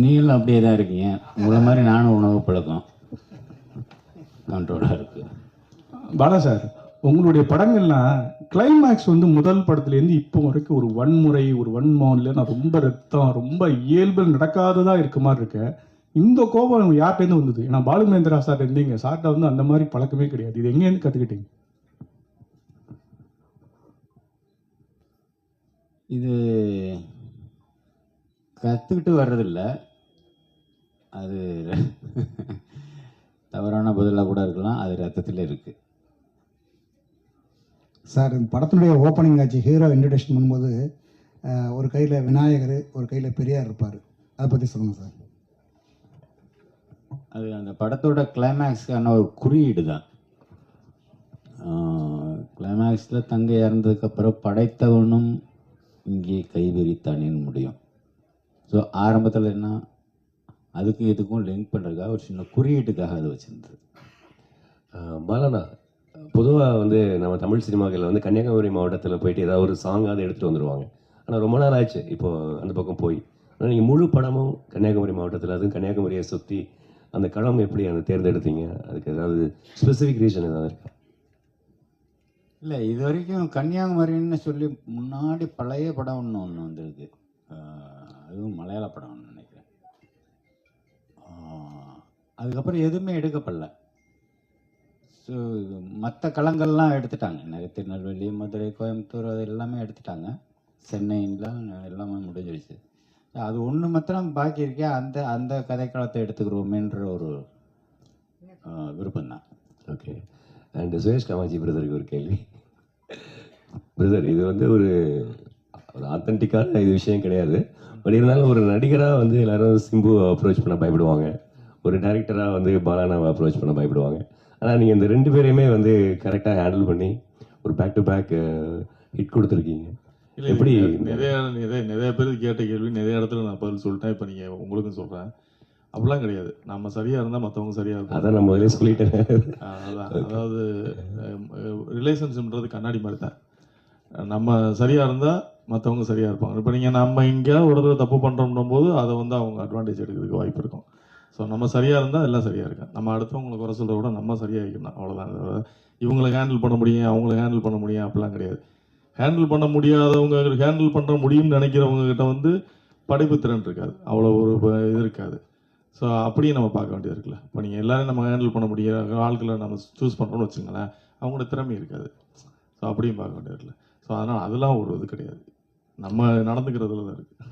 நீங்களும் அப்படியே தான் இருக்கீங்க. உங்களை மாதிரி நானும் உணவு பழக்கம் கண்ட்ரோலாக இருக்கு. பாலா சார், உங்களுடைய படங்கள்லாம் கிளைமேக்ஸ் வந்து முதல் படத்துலேருந்து இப்போ வரைக்கும் ஒரு வன்முறை, ஒரு வன்மோன்ல நான் ரொம்ப ரத்தம், ரொம்ப இயல்பு நடக்காததா இருக்க மாதிரி இருக்கேன். இந்த கோபம் யார்கிட்டேருந்து வந்தது? ஏன்னா பாலுமேந்திரா சார் இருந்தீங்க, சார்ட்ட வந்து அந்த மாதிரி பழக்கமே கிடையாது. இது எங்கேருந்து கற்றுக்கிட்டீங்க? இது கற்றுக்கிட்டு வர்றதில்ல, அது தவறான பதிலாக கூட இருக்கலாம். அது ரத்தத்தில் இருக்கு. சார், இந்த படத்தினுடைய ஓப்பனிங் ஆச்சு, ஹீரோ இன்ட்ரடக்ஷன் பண்ணும்போது ஒரு கையில் விநாயகர், ஒரு கையில் பெரியார் இருப்பார். அதை பற்றி சொல்லுங்கள் சார். அது அந்த படத்தோட கிளைமேக்ஸ்க்கான ஒரு குறியீடு தான். கிளைமேக்ஸில் தங்கை இறந்ததுக்கப்புறம் படைத்தவனும் இங்கே கைவிரித்தானேன்னு முடியும். ஸோ ஆரம்பத்தில் என்ன, அதுக்கும் இதுக்கும் லிங்க் பண்ணுறதுக்காக ஒரு சின்ன குறியீட்டுக்காக அது வச்சுருந்தது. பாலனா, பொதுவாக வந்து நம்ம தமிழ் சினிமாக்களில் வந்து கன்னியாகுமரி மாவட்டத்தில் போயிட்டு ஏதாவது ஒரு சாங்காவது எடுத்துகிட்டு வந்துடுவாங்க. ஆனால் ரொம்ப நாள் ஆச்சு இப்போது அந்த பக்கம் போய். ஆனால் நீங்கள் முழு படமும் கன்னியாகுமரி மாவட்டத்தில், அதுவும் கன்னியாகுமரியை சுற்றி அந்த களம் எப்படி அந்த தேர்ந்தெடுத்தீங்க? அதுக்கு ஏதாவது ஸ்பெசிஃபிக் ரீசன் ஏதாவது இருக்கா? இல்லை, இது வரைக்கும் கன்னியாகுமரின்னு சொல்லி முன்னாடி பழைய படம் ஒன்று வந்திருக்கு. அதுவும் மலையாள படம் ஒன்று நினைக்கிறேன். அதுக்கப்புறம் எதுவுமே எடுக்கப்படல. ஸோ மற்ற களங்கள்லாம் எடுத்துட்டாங்க. திருநெல்வேலி, மதுரை, கோயம்புத்தூர் அது எல்லாமே எடுத்துட்டாங்க. சென்னைலாம் எல்லாமே முடிஞ்சிருச்சு. அது ஒன்று மாத்திரம் பாக்கி இருக்கே, அந்த அந்த கதைக்களத்தை எடுத்துக்கிறோமேன்ற ஒரு விருப்பம்தான். ஓகே. அண்ட் சுரேஷ் காமாஜி பிரதருக்கு ஒரு கேள்வி. பிரதர், இது வந்து ஒரு ஆத்தென்டிக்கான இது விஷயம் கிடையாது. பட் இருந்தாலும் ஒரு நடிகராக வந்து எல்லாரும் சிம்பு அப்ரோச் பண்ண பயப்படுவாங்க, ஒரு டைரக்டராக வந்து பாலானாவை அப்ரோச் பண்ண பயப்படுவாங்க. ஆனால் நீங்கள் இந்த ரெண்டு பேரையுமே வந்து கரெக்டாக ஹேண்டில் பண்ணி ஒரு பேக் டு பேக் ஹிட் கொடுத்துருக்கீங்க. இல்லை, எப்படி? நிறைய பேர் கேட்ட கேள்வி நிறைய இடத்துல நான் பதில் சொல்லிட்டேன். இப்போ நீங்கள் உங்களுக்கும் சொல்கிறேன். அப்படிலாம் கிடையாது. நம்ம சரியாக இருந்தால் மற்றவங்க சரியாக இருக்கும். அதான் நான் முதலே சொல்லிட்டேன். அதான், அதாவது ரிலேஷன்ஷிப்ன்றது கண்ணாடி மாதிரி தான். நம்ம சரியாக இருந்தால் மற்றவங்க சரியாக இருப்பாங்க. இப்போ நீங்கள் நம்ம எங்கேயாவது ஒரு தடவை தப்பு பண்ணுறோம்னும் போது அதை வந்து அவங்க அட்வான்டேஜ் எடுக்கிறதுக்கு வாய்ப்பு இருக்கும். ஸோ நம்ம சரியாக இருந்தால் எல்லாம் சரியாக இருக்கும். நம்ம அடுத்தவங்களை குறை சொல்கிறத விட நம்ம சரியாக இருக்கணும், அவ்வளோதான். இவங்களை ஹேண்டில் பண்ண முடியும், அவங்கள ஹேண்டில் பண்ண முடியும் அப்படிலாம் கிடையாது. ஹேண்டில் பண்ண முடியாதவங்க, ஹேண்டில் பண்ண முடியும்னு நினைக்கிறவங்க கிட்ட வந்து படைப்பு திறன் இருக்காது, அவ்வளோ ஒரு இது இருக்காது. ஸோ அப்படியும் நம்ம பார்க்க வேண்டியது இருக்குல்ல. இப்போ நீங்கள் எல்லோரும் நம்ம ஹேண்டில் பண்ண முடியாத ஆட்களை நம்ம சூஸ் பண்ணுறோம்னு வச்சுங்களேன், அவங்களோட திறமை இருக்காது. ஸோ அப்படியும் பார்க்க வேண்டியது இருக்குல்ல. ஸோ அதனால் அதெல்லாம் ஒரு இது கிடையாது, நம்ம நடந்துக்கிறதுல தான் இருக்குது.